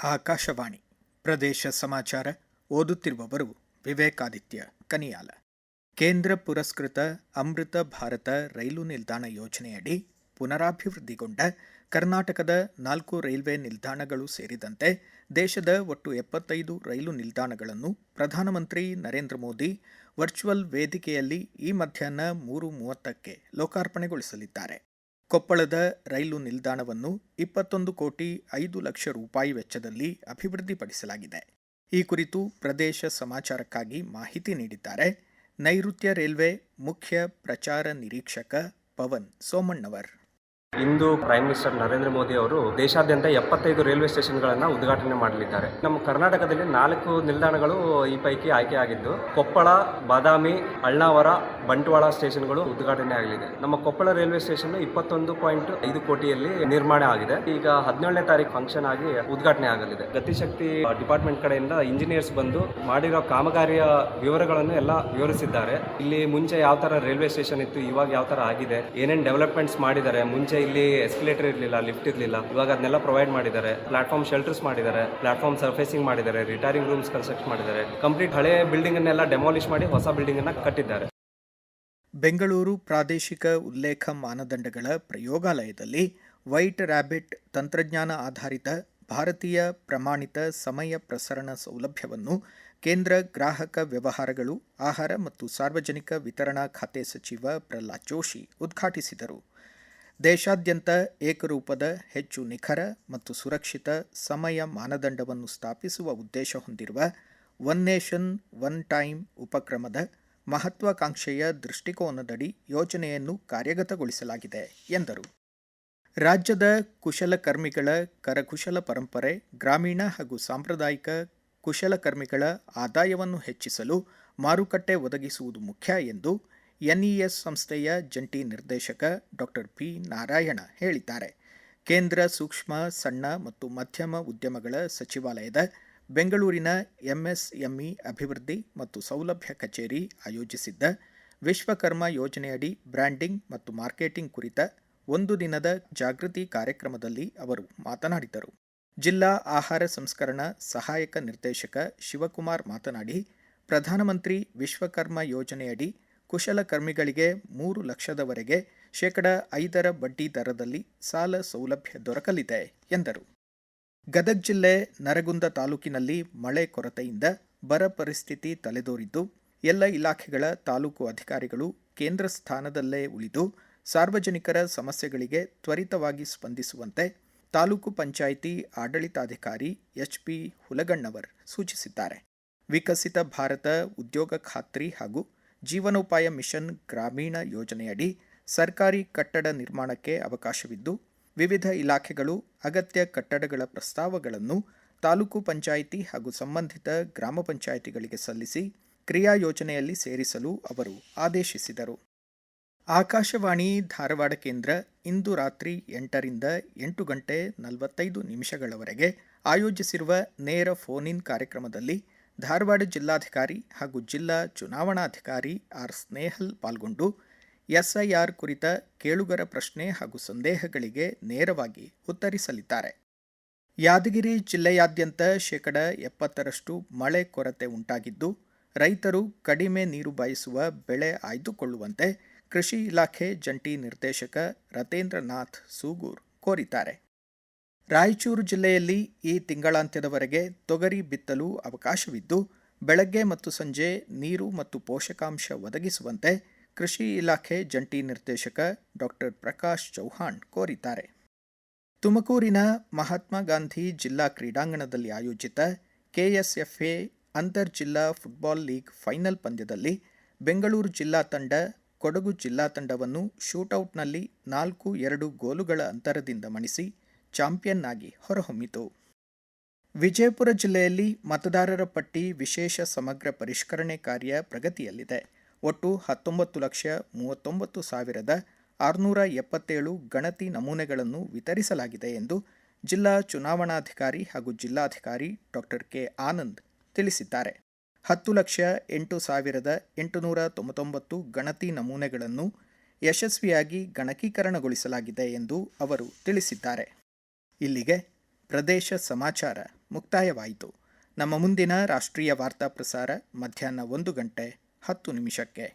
ಆಕಾಶವಾಣಿ ಪ್ರದೇಶ ಸಮಾಚಾರ ಓದುತ್ತಿರುವವರು ವಿವೇಕಾದಿತ್ಯ ಕನಿಯಾಲ. ಕೇಂದ್ರ ಪುರಸ್ಕೃತ ಅಮೃತ ಭಾರತ ರೈಲು ನಿಲ್ದಾಣ ಯೋಜನೆಯಡಿ ಪುನರಾಭಿವೃದ್ಧಿಗೊಂಡ ಕರ್ನಾಟಕದ 4 ರೈಲ್ವೆ ನಿಲ್ದಾಣಗಳು ಸೇರಿದಂತೆ ದೇಶದ ಒಟ್ಟು 75 ರೈಲು ನಿಲ್ದಾಣಗಳನ್ನು ಪ್ರಧಾನಮಂತ್ರಿ ನರೇಂದ್ರ ಮೋದಿ ವರ್ಚುವಲ್ ವೇದಿಕೆಯಲ್ಲಿ ಈ ಮಧ್ಯಾಹ್ನ 3:30ಕ್ಕೆ ಲೋಕಾರ್ಪಣೆಗೊಳಿಸಲಿದ್ದಾರೆ. ಕೊಪ್ಪಳದ ರೈಲು ನಿಲ್ದಾಣವನ್ನು 21,05,00,000 ರೂಪಾಯಿ ವೆಚ್ಚದಲ್ಲಿ ಅಭಿವೃದ್ಧಿಪಡಿಸಲಾಗಿದೆ. ಈ ಕುರಿತು ಪ್ರದೇಶ ಸಮಾಚಾರಕ್ಕಾಗಿ ಮಾಹಿತಿ ನೀಡಿದ್ದಾರೆ ನೈಋತ್ಯ ರೈಲ್ವೆ ಮುಖ್ಯ ಪ್ರಚಾರ ನಿರೀಕ್ಷಕ ಪವನ್ ಸೋಮಣ್ಣವರ್. ಇಂದು ಪ್ರೈಮ್ ಮಿನಿಸ್ಟರ್ ನರೇಂದ್ರ ಮೋದಿ ಅವರು ದೇಶಾದ್ಯಂತ 75 ರೈಲ್ವೆ ಸ್ಟೇಷನ್ಗಳನ್ನು ಉದ್ಘಾಟನೆ ಮಾಡಲಿದ್ದಾರೆ. ನಮ್ಮ ಕರ್ನಾಟಕದಲ್ಲಿ 4 ನಿಲ್ದಾಣಗಳು ಈ ಪೈಕಿ ಆಯ್ಕೆಯಾಗಿದ್ದು, ಕೊಪ್ಪಳ, ಬಾದಾಮಿ, ಅಳ್ನಾವರ, ಬಂಟ್ವಾಳ ಸ್ಟೇಷನ್ಗಳು ಉದ್ಘಾಟನೆ ಆಗಲಿದೆ. ನಮ್ಮ ಕೊಪ್ಪಳ ರೈಲ್ವೆ ಸ್ಟೇಷನ್ 21.5 ಕೋಟಿಯಲ್ಲಿ ನಿರ್ಮಾಣ ಆಗಿದೆ. ಈಗ 17ನೇ ತಾರೀಕು ಫಂಕ್ಷನ್ ಆಗಿ ಉದ್ಘಾಟನೆ ಆಗಲಿದೆ. ಗತಿಶಕ್ತಿ ಡಿಪಾರ್ಟ್ಮೆಂಟ್ ಕಡೆಯಿಂದ ಇಂಜಿನಿಯರ್ಸ್ ಬಂದು ಮಾಡಿರೋ ಕಾಮಗಾರಿಯ ವಿವರಗಳನ್ನು ಎಲ್ಲ ವಿವರಿಸಿದ್ದಾರೆ. ಇಲ್ಲಿ ಮುಂಚೆ ಯಾವ ತರ ರೈಲ್ವೆ ಸ್ಟೇಷನ್ ಇತ್ತು, ಇವಾಗ ಯಾವ ತರ ಆಗಿದೆ, ಏನೇನು ಡೆವಲಪ್ಮೆಂಟ್ಸ್ ಮಾಡಿದ್ದಾರೆ. ಮುಂಚೆ ಇಲ್ಲಿ ಎಸ್ಕಲೇಟರ್ ಇರಲಿಲ್ಲ, ಲಿಫ್ಟ್ ಇರಲಿಲ್ಲ, ಇವಾಗ ಅದನ್ನೆಲ್ಲ ಪ್ರೊವೈಡ್ ಮಾಡಿದ್ದಾರೆ. ಪ್ಲಾಟ್ಫಾರ್ಮ್ ಶೆಲ್ಟರ್ಸ್ ಮಾಡಿದ್ದಾರೆ, ಪ್ಲಾಟ್ಫಾರ್ಮ್ ಸರ್ಫೇಸಿಂಗ್ ಮಾಡಿದ್ದಾರೆ, ರಿಟೈರಿಂಗ್ ರೂಮ್ಸ್ ಕನ್ಸ್ಟ್ರಕ್ಟ್ ಮಾಡಿದ್ದಾರೆ. ಕಂಪ್ಲೀಟ್ ಹಳೆ ಬಿಲ್ಡಿಂಗ್ ಅನ್ನೆಲ್ಲ ಡೆಮಾಲಿಷ್ ಮಾಡಿ ಹೊಸ ಬಿಲ್ಡಿಂಗ್ ಅನ್ನ ಕಟ್ಟಿದ್ದಾರೆ. ಬೆಂಗಳೂರು ಪ್ರಾದೇಶಿಕ ಉಲ್ಲೇಖ ಮಾನದಂಡಗಳ ಪ್ರಯೋಗಾಲಯದಲ್ಲಿ ವೈಟ್ ರ್ಯಾಬಿಟ್ ತಂತ್ರಜ್ಞಾನ ಆಧಾರಿತ ಭಾರತೀಯ ಪ್ರಮಾಣಿತ ಸಮಯ ಪ್ರಸರಣ ಸೌಲಭ್ಯವನ್ನು ಕೇಂದ್ರ ಗ್ರಾಹಕ ವ್ಯವಹಾರಗಳು, ಆಹಾರ ಮತ್ತು ಸಾರ್ವಜನಿಕ ವಿತರಣಾ ಖಾತೆ ಸಚಿವ ಪ್ರಹ್ಲಾದ್ ಜೋಶಿ ಉದ್ಘಾಟಿಸಿದರು. ದೇಶಾದ್ಯಂತ ಏಕರೂಪದ ಹೆಚ್ಚು ನಿಖರ ಮತ್ತು ಸುರಕ್ಷಿತ ಸಮಯ ಮಾನದಂಡವನ್ನು ಸ್ಥಾಪಿಸುವ ಉದ್ದೇಶ ಹೊಂದಿರುವ ಒನ್ ನೇಷನ್ ಒನ್ ಟೈಮ್ ಉಪಕ್ರಮದ ಮಹತ್ವಾಕಾಂಕ್ಷೆಯ ದೃಷ್ಟಿಕೋನದಡಿ ಯೋಜನೆಯನ್ನು ಕಾರ್ಯಗತಗೊಳಿಸಲಾಗಿದೆ ಎಂದರು. ರಾಜ್ಯದ ಕುಶಲಕರ್ಮಿಗಳ ಕರಕುಶಲ ಪರಂಪರೆ, ಗ್ರಾಮೀಣ ಹಾಗೂ ಸಾಂಪ್ರದಾಯಿಕ ಕುಶಲಕರ್ಮಿಗಳ ಆದಾಯವನ್ನು ಹೆಚ್ಚಿಸಲು ಮಾರುಕಟ್ಟೆ ಒದಗಿಸುವುದು ಮುಖ್ಯ ಎಂದು ಎನ್ಇಎಸ್ ಸಂಸ್ಥೆಯ ಜಂಟಿ ನಿರ್ದೇಶಕ ಡಾಕ್ಟರ್ ಪಿ ನಾರಾಯಣ ಹೇಳಿದ್ದಾರೆ. ಕೇಂದ್ರ ಸೂಕ್ಷ್ಮ, ಸಣ್ಣ ಮತ್ತು ಮಧ್ಯಮ ಉದ್ಯಮಗಳ ಸಚಿವಾಲಯದ ಬೆಂಗಳೂರಿನ ಎಂಎಸ್ಎಂಇ ಅಭಿವೃದ್ಧಿ ಮತ್ತು ಸೌಲಭ್ಯ ಕಚೇರಿ ಆಯೋಜಿಸಿದ್ದ ವಿಶ್ವಕರ್ಮ ಯೋಜನೆಯಡಿ ಬ್ರ್ಯಾಂಡಿಂಗ್ ಮತ್ತು ಮಾರ್ಕೆಟಿಂಗ್ ಕುರಿತ ಒಂದು ದಿನದ ಜಾಗೃತಿ ಕಾರ್ಯಕ್ರಮದಲ್ಲಿ ಅವರು ಮಾತನಾಡಿದರು. ಜಿಲ್ಲಾ ಆಹಾರ ಸಂಸ್ಕರಣಾ ಸಹಾಯಕ ನಿರ್ದೇಶಕ ಶಿವಕುಮಾರ್ ಮಾತನಾಡಿ, ಪ್ರಧಾನಮಂತ್ರಿ ವಿಶ್ವಕರ್ಮ ಯೋಜನೆಯಡಿ ಕುಶಲಕರ್ಮಿಗಳಿಗೆ 3 ಲಕ್ಷದವರೆಗೆ ಶೇಕಡ 5 ಬಡ್ಡಿ ದರದಲ್ಲಿ ಸಾಲ ಸೌಲಭ್ಯ ದೊರಕಲಿದೆ ಎಂದರು. ಗದಗ ಜಿಲ್ಲೆ ನರಗುಂದ ತಾಲೂಕಿನಲ್ಲಿ ಮಳೆ ಕೊರತೆಯಿಂದ ಬರ ಪರಿಸ್ಥಿತಿ ತಲೆದೋರಿದ್ದು, ಎಲ್ಲ ಇಲಾಖೆಗಳ ತಾಲೂಕು ಅಧಿಕಾರಿಗಳು ಕೇಂದ್ರ ಸ್ಥಾನದಲ್ಲೇ ಉಳಿದು ಸಾರ್ವಜನಿಕರ ಸಮಸ್ಯೆಗಳಿಗೆ ತ್ವರಿತವಾಗಿ ಸ್ಪಂದಿಸುವಂತೆ ತಾಲೂಕು ಪಂಚಾಯಿತಿ ಆಡಳಿತಾಧಿಕಾರಿ ಎಚ್ಪಿ ಹುಲಗಣ್ಣವರ್ ಸೂಚಿಸಿದ್ದಾರೆ. ವಿಕಸಿತ ಭಾರತ ಉದ್ಯೋಗ ಖಾತ್ರಿ ಹಾಗೂ ಜೀವನೋಪಾಯ ಮಿಷನ್ ಗ್ರಾಮೀಣ ಯೋಜನೆಯಡಿ ಸರ್ಕಾರಿ ಕಟ್ಟಡ ನಿರ್ಮಾಣಕ್ಕೆ ಅವಕಾಶವಿದ್ದು, ವಿವಿಧ ಇಲಾಖೆಗಳು ಅಗತ್ಯ ಕಟ್ಟಡಗಳ ಪ್ರಸ್ತಾವಗಳನ್ನು ತಾಲೂಕು ಪಂಚಾಯಿತಿ ಹಾಗೂ ಸಂಬಂಧಿತ ಗ್ರಾಮ ಪಂಚಾಯಿತಿಗಳಿಗೆ ಸಲ್ಲಿಸಿ ಕ್ರಿಯಾ ಯೋಜನೆಯಲ್ಲಿ ಸೇರಿಸಲು ಅವರು ಆದೇಶಿಸಿದರು. ಆಕಾಶವಾಣಿ ಧಾರವಾಡ ಕೇಂದ್ರ ಇಂದು ರಾತ್ರಿ 8ರಿಂದ 8:45 ಆಯೋಜಿಸಿರುವ ನೇರ ಫೋನ್ ಇನ್ ಕಾರ್ಯಕ್ರಮದಲ್ಲಿ ಧಾರವಾಡ ಜಿಲ್ಲಾಧಿಕಾರಿ ಹಾಗೂ ಜಿಲ್ಲಾ ಚುನಾವಣಾಧಿಕಾರಿ ಆರ್ ಸ್ನೇಹಲ್ ಪಾಲ್ಗೊಂಡು ಎಸ್ಐಆರ್ ಕುರಿತ ಕೇಳುಗರ ಪ್ರಶ್ನೆ ಹಾಗೂ ಸಂದೇಹಗಳಿಗೆ ನೇರವಾಗಿ ಉತ್ತರಿಸಲಿದ್ದಾರೆ. ಯಾದಗಿರಿ ಜಿಲ್ಲೆಯಾದ್ಯಂತ ಶೇಕಡ 70ರಷ್ಟು ಮಳೆ ಕೊರತೆ ಉಂಟಾಗಿದ್ದು, ರೈತರು ಕಡಿಮೆ ನೀರು ಬಾಯಿಸುವ ಬೆಳೆ ಆಯ್ದುಕೊಳ್ಳುವಂತೆ ಕೃಷಿ ಇಲಾಖೆ ಜಂಟಿ ನಿರ್ದೇಶಕ ರತೇಂದ್ರನಾಥ್ ಸೂಗೂರ್ ಕೋರಿದ್ದಾರೆ. ರಾಯಚೂರು ಜಿಲ್ಲೆಯಲ್ಲಿ ಈ ತಿಂಗಳಾಂತ್ಯದವರೆಗೆ ತೊಗರಿ ಬಿತ್ತಲು ಅವಕಾಶವಿದ್ದು, ಬೆಳಗ್ಗೆ ಮತ್ತು ಸಂಜೆ ನೀರು ಮತ್ತು ಪೋಷಕಾಂಶ ಒದಗಿಸುವಂತೆ ಕೃಷಿ ಇಲಾಖೆ ಜಂಟಿ ನಿರ್ದೇಶಕ ಡಾಕ್ಟರ್ ಪ್ರಕಾಶ್ ಚೌಹಾಣ್ ಕೋರಿದ್ದಾರೆ. ತುಮಕೂರಿನ ಮಹಾತ್ಮ ಗಾಂಧಿ ಜಿಲ್ಲಾ ಕ್ರೀಡಾಂಗಣದಲ್ಲಿ ಆಯೋಜಿತ ಕೆಎಸ್ಎಫ್ಎ ಅಂತರ್ ಜಿಲ್ಲಾ ಫುಟ್ಬಾಲ್ ಲೀಗ್ ಫೈನಲ್ ಪಂದ್ಯದಲ್ಲಿ ಬೆಂಗಳೂರು ಜಿಲ್ಲಾ ತಂಡ ಕೊಡಗು ಜಿಲ್ಲಾ ತಂಡವನ್ನು ಶೂಟೌಟ್ನಲ್ಲಿ 4-2 ಗೋಲುಗಳ ಅಂತರದಿಂದ ಮಣಿಸಿ ಚಾಂಪಿಯನ್ ಆಗಿ ಹೊರಹೊಮ್ಮಿತು. ವಿಜಯಪುರ ಜಿಲ್ಲೆಯಲ್ಲಿ ಮತದಾರರ ಪಟ್ಟಿ ವಿಶೇಷ ಸಮಗ್ರ ಪರಿಷ್ಕರಣೆ ಕಾರ್ಯ ಪ್ರಗತಿಯಲ್ಲಿದೆ. ಒಟ್ಟು 19,39,677 ಗಣತಿ ನಮೂನೆಗಳನ್ನು ವಿತರಿಸಲಾಗಿದೆ ಎಂದು ಜಿಲ್ಲಾ ಚುನಾವಣಾಧಿಕಾರಿ ಹಾಗೂ ಜಿಲ್ಲಾಧಿಕಾರಿ ಡಾಕ್ಟರ್ ಕೆ ಆನಂದ್ ತಿಳಿಸಿದ್ದಾರೆ. 10,08,899 ಗಣತಿ ನಮೂನೆಗಳನ್ನು ಯಶಸ್ವಿಯಾಗಿ ಗಣಕೀಕರಣಗೊಳಿಸಲಾಗಿದೆ ಎಂದು ಅವರು ತಿಳಿಸಿದ್ದಾರೆ. ಇಲ್ಲಿಗೆ ಪ್ರದೇಶ ಸಮಾಚಾರ ಮುಕ್ತಾಯವಾಯಿತು. ನಮ್ಮ ಮುಂದಿನ ರಾಷ್ಟ್ರೀಯ ವಾರ್ತಾ ಪ್ರಸಾರ ಮಧ್ಯಾಹ್ನ 1:10 ನಿಮಿಷಕ್ಕೆ.